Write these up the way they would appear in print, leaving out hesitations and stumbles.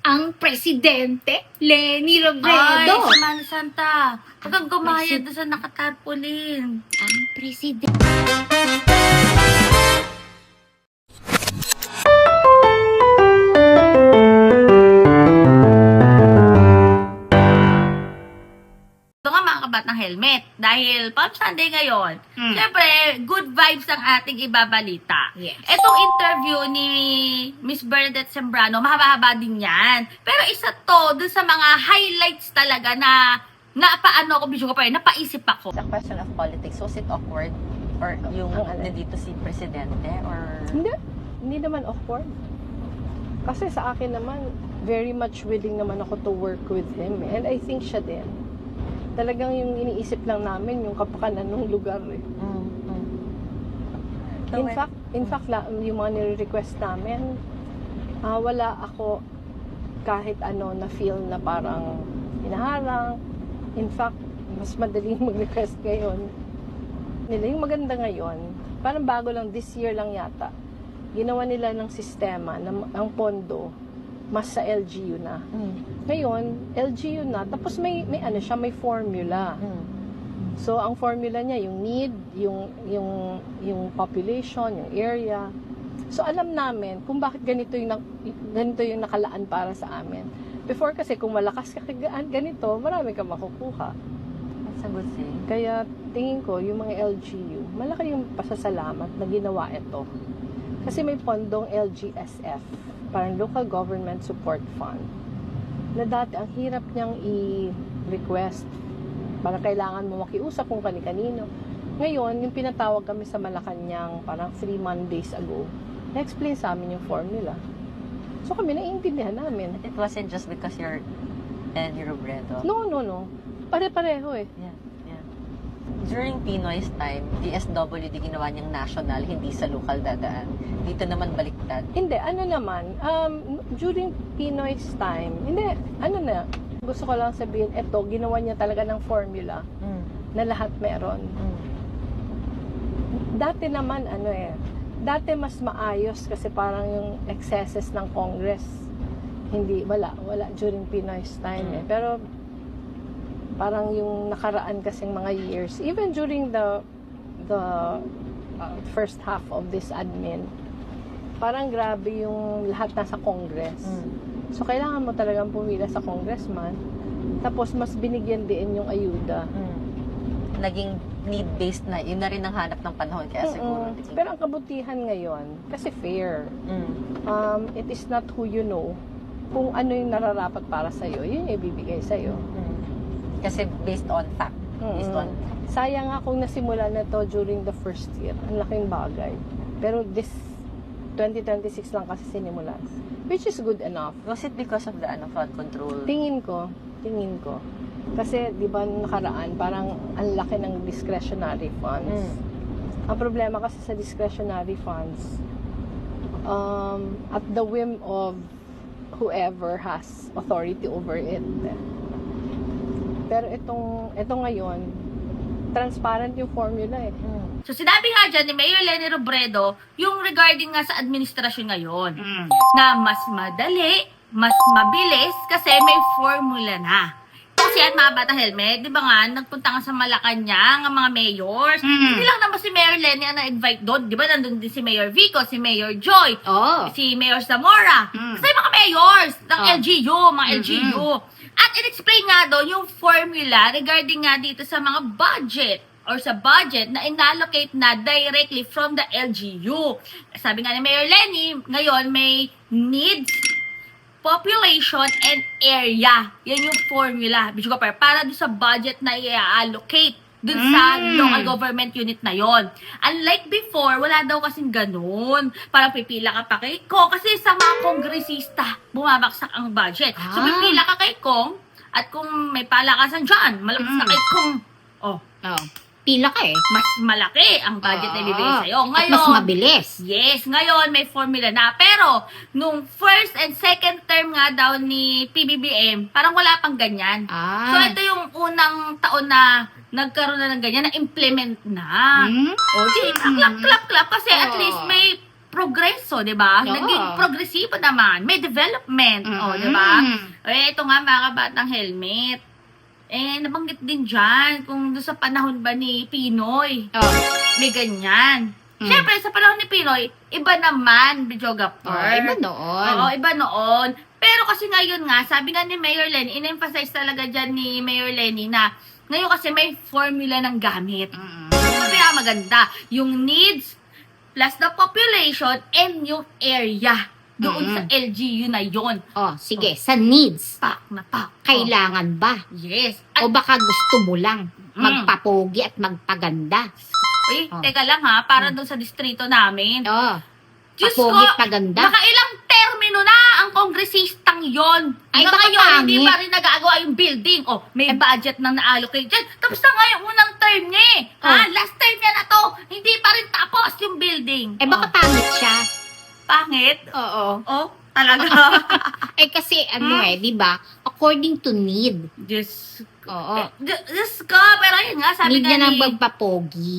ang presidente, Leni Ay, Robredo. Semana Santa. Huwag kang gumahaya doon sa nakatarpulin. Ang presidente. Ito nga mga kabatang helmet. Dahil Palm Sunday ngayon, Mm. syempre, good vibes ang ating ibabalita. Yes. Itong interview ni Miss Bernadette Sembrano, mahaba-haba din yan. Pero isa to, dun sa mga highlights talaga na napaano ako, video ko pa rin, napaisip ako. It's a question of politics. Was it awkward? Or yung nandito si Presidente? Or... Hindi naman awkward. Kasi sa akin naman, very much willing naman ako to work with him. And I think siya din. Talagang yung iniisip lang namin, yung kapakanan ng lugar eh. In fact, yung mga nire-request namin, wala ako kahit ano na feel na parang hinaharang. In fact, mas madaling mag-request ngayon. Yung maganda ngayon, parang bago lang, this year lang yata, ginawa nila ng sistema, ang pondo, mas sa LGU na. Ngayon, LGU na, tapos may ano siya, may formula. So, ang formula niya, yung need, yung population, yung area. So, alam namin kung bakit ganito yung nakalaan para sa amin. Before kasi, kung malakas ka ganito, marami ka makukuha. That's a good thing. Kaya tingin ko, yung mga LGU, malaki yung pasasalamat na ginawa ito. Kasi may pondong LGSF, parang Local Government Support Fund, na dati ang hirap niyang i-request para kailangan mo makiusap kung kani-kanino. Ngayon, yung pinatawag kami sa Malacanang parang 3 Mondays ago, na-explain sa amin yung formula. So kami, naiintindihan namin. It wasn't just because you're Leni Robredo. No. Pare-pareho eh. Yeah. During Pinoy's time, DSWD ginawa niyang national, hindi sa local dadaan. Dito naman baliktad. Hindi, ano naman, during Pinoy's time, gusto ko lang sabihin, eto, ginawa niya talaga ng formula na lahat meron. Dati naman, dati mas maayos kasi parang yung excesses ng Congress, wala during Pinoy's time eh. Pero, parang yung nakaraan kasing mga years, even during the first half of this admin, parang grabe yung lahat nasa Congress. So, kailangan mo talagang pumila sa congressman. Tapos, mas binigyan din yung ayuda. Naging need-based na. Yun na rin ang hanap ng panahon. Kaya siguro. Pero ang kabutihan ngayon, kasi fair. It is not who you know. Kung ano yung nararapat para sa'yo, yun yung ibibigay sa'yo. Kasi based on fact. Based on Sayang nga kung nasimula na to during the first year. Ang laking bagay. Pero this 2026 lang kasi sinimula. Which is good enough. Was it because of the flood control? Tingin ko. Kasi, di ba, nakaraan, parang ang laki ng discretionary funds. Ang problema kasi sa discretionary funds, at the whim of whoever has authority over it. Pero ito ngayon, transparent yung formula eh. So, sinabi nga dyan ni Mayor Leni Robredo, yung regarding nga sa administrasyon ngayon, na mas madali, mas mabilis, kasi may formula na. Kasi at mga batang helmet, di ba nga, nagpunta nga sa Malacanang ang mga mayors. Hindi lang naman si Mayor Leni ang na-invite doon. Di ba, nandun din si Mayor Vico, si Mayor Joy, si Mayor Zamora. Kasi mga mayors ng LGU, mga LGU. At in-explain nga doon yung formula regarding nga dito sa mga budget or sa budget na inallocate na directly from the LGU. Sabi nga ni Mayor Leni, ngayon may needs, population, and area. Yan yung formula. Para doon sa budget na i-allocate dun sa local government unit na yon. Unlike before, wala daw kasing ganun. Parang pipila ka pa kay Kong. Kasi sa mga kongresista, bumabaksak ang budget. So, pipila ka kay Kong, at kung may palakasan dyan, malakas ka kay Kong. Pila ka eh. Mas malaki ang budget na ibibigay sa'yo. At Ngayon, mas mabilis. yes, ngayon may formula na. Pero, nung first and second term nga daw ni PBBM, parang wala pang ganyan. So, ito yung unang taon na nagkaroon na ng ganyan, na implement na. O, di, clap. Kasi at least may progreso, di ba? Oo. Naging progresibo naman. May development, di ba? Ito nga, mga kabatang helmet. Nabanggit din dyan kung doon sa panahon ba ni Pinoy, may ganyan. Siyempre, sa panahon ni Pinoy, iba naman, videographer. Iba noon. Oo, iba noon. Pero kasi ngayon nga, sabi nga ni Mayor Lenny, in-emphasize talaga dyan ni Mayor Lenny na ngayon kasi may formula ng gamit. Kaya maganda. Yung needs plus the population and yung area doon sa LGU na yon. Sige, sa needs. Pak na pak. Kailangan ba? Yes. O baka gusto mo lang magpapogi at magpaganda? Uy, teka lang ha, para doon sa distrito namin. Diyos ko, Papogi at paganda. nakailang termino na ang kongresistang yon. Ay, Hanggang baka ngayon, hindi pangit. pa rin nagagawa yung building. May budget nang na-allocate dyan. Tapos na nga yung unang term niya eh. Last term niya na to. Hindi pa rin tapos yung building. Baka pangit siya. Pangit? Oo. Talaga. Kasi di ba? According to need. Diyos Oo. Diyos ko, pero yun nga, sabi Need nga niya ng ni... magpapogi.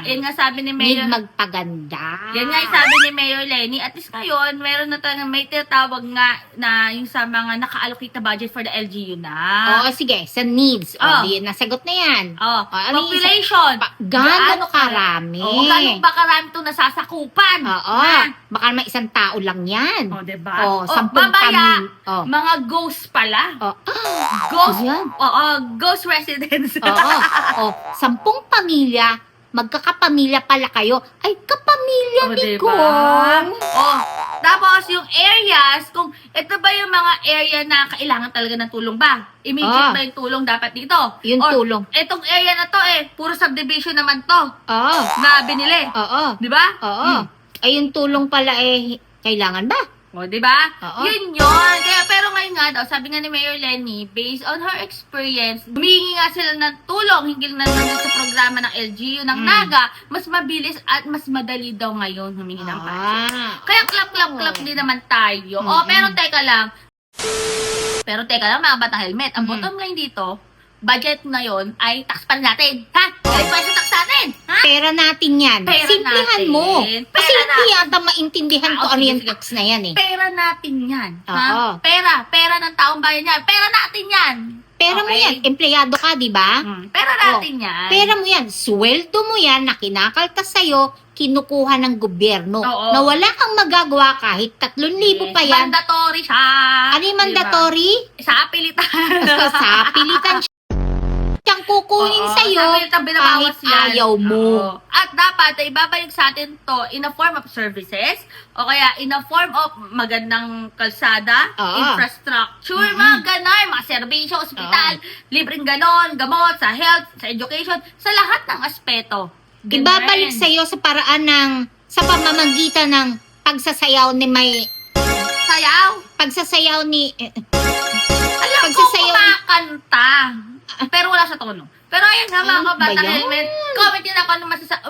Yun nga sabi ni Need Mayor... magpaganda. Yan nga yung sabi ni Mayor Lenny. At least ngayon, meron na talagang may tinatawag nga na yung sa mga naka-allocate na budget for the LGU na. Sige. Sa needs. Di, nasagot na yan. ano yung Population. Gaano karami? Gaano ba karami itong nasasakupan? Baka may isang tao lang yan. Diba? 10 babaya. kami. Mga ghost pala. Ghost? Yan. Ghost residents. 10 pamilya, magkakapamilya pala kayo. Ay, kapamilya ni diba? Kong. Tapos yung areas, kung ito ba yung mga area na kailangan talaga ng tulong ba? Immediate ba yung tulong dapat dito? Yung tulong. Itong area na to puro subdivision naman to. Na binili. Di ba? Ay, yung tulong pala kailangan ba? Di ba? Yun yun. Kaya, pero ngayon nga daw, sabi nga ni Mayor Lenny, based on her experience, humihingi nga sila ng tulong, hinggil na nandun sa programa ng LGU, ng NAGA, mas mabilis at mas madali daw ngayon humingi ng budget. Kaya clap din naman tayo. Pero teka lang, mga batang helmet, ang bottom line dito, budget na yon ay tax pa rin natin. Ha? Kaya pa sa tax natin. Ha? Pera natin yan. Pera Simplihan natin. mo. Kasi Pera hindi natin. yata maintindihan ko ano yung tax na yan Pera natin yan. Ha? Oo. Pera ng taong bayan yan. Pera natin yan. Pera mo yan. Empleyado ka, di ba? Pera natin yan. Pera mo yan. Sweldo mo yan na kinakaltas sa'yo, kinukuha ng gobyerno. Na wala kang magagawa kahit 3,000 pa yan. Mandatory siya. Ano yung mandatory? Sa pilitan. Sa pilitan siyang kukunin sa'yo kahit ayaw mo. At dapat ay ibabalik sa atin to in a form of services o kaya in a form of magandang kalsada, infrastructure, mga ganon, mga serbisyo, ospital, libreng ganon, gamot, sa health, sa education, sa lahat ng aspeto. Ibabalik sa'yo sa paraan sa pamamagitan ng pagsasayaw ni pagsasayaw ni alam ko kumakanta pero wala sa tono. Pero ayan nga mga kabata helmet, comment din ako ano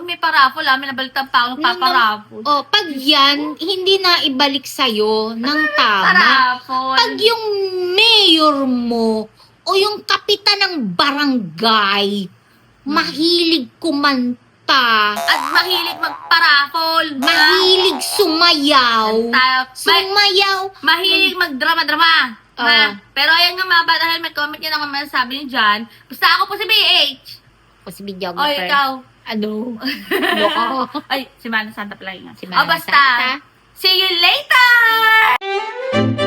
may paraffle may nabalitan pa ako ng paparaffle. Pag yan, hindi na ibalik sa'yo ng tama. Paraffle. Pag yung mayor mo o yung kapitan ng barangay, mahilig kumanta, at mahilig magparaffle. mahilig sumayaw, Mahilig magdrama-drama. Pero ayan nga mga bata helmet, comment nyo lang kung masasabi nyo dyan. Basta ako po si BH. o si videographer. Ikaw. Ano? Ay, si Mana Santa pala yun. Si Mana basta. Santa. See you later!